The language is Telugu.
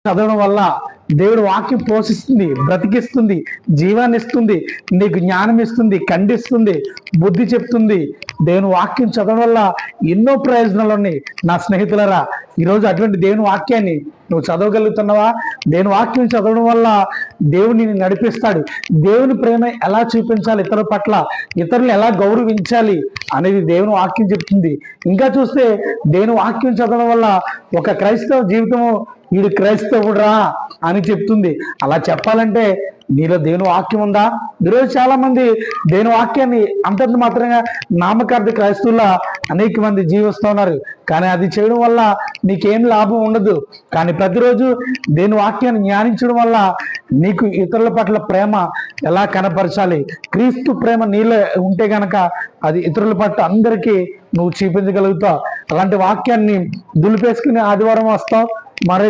చదవడం వల్ల దేవుడు వాక్యం పోషిస్తుంది, బ్రతికిస్తుంది, జీవాన్ని ఇస్తుంది, నీకు జ్ఞానం ఇస్తుంది, ఖండిస్తుంది, బుద్ధి చెప్తుంది. దేవుని వాక్యం చదవడం వల్ల ఎన్నో ప్రయోజనాలు ఉన్నాయి. నా స్నేహితులరా, ఈరోజు అటువంటి దేవుని వాక్యాన్ని నువ్వు చదవగలుగుతున్నావా? దేవుని వాక్యం చదవడం వల్ల దేవుని నడిపిస్తాడు. దేవుని ప్రేమ ఎలా చూపించాలి ఇతరుల పట్ల, ఇతరులను ఎలా గౌరవించాలి అనేది దేవుని వాక్యం చెప్తుంది. ఇంకా చూస్తే దేవుని వాక్యం చదవడం వల్ల ఒక క్రైస్తవ జీవితము, వీడు క్రైస్తవుడురా అని చెప్తుంది. అలా చెప్పాలంటే నీలో దేవుని వాక్యం ఉందా? ఈరోజు చాలా మంది దేవుని వాక్యాన్ని అంతంత మాత్రంగా నామకార్థ క్రైస్తవుల అనేక మంది జీవిస్తున్నారు. కానీ అది చేయడం వల్ల నీకేం లాభం ఉండదు. కానీ ప్రతిరోజు దేవుని వాక్యాన్ని ధ్యానించడం వల్ల నీకు ఇతరుల పట్ల ప్రేమ ఎలా కనపరచాలి, క్రీస్తు ప్రేమ నీలో ఉంటే గనక అది ఇతరుల పట్ల అందరికీ నువ్వు చూపించగలుగుతావు. అలాంటి వాక్యాన్ని దులిపేసుకుని ఆదివారం వస్తావు, మరో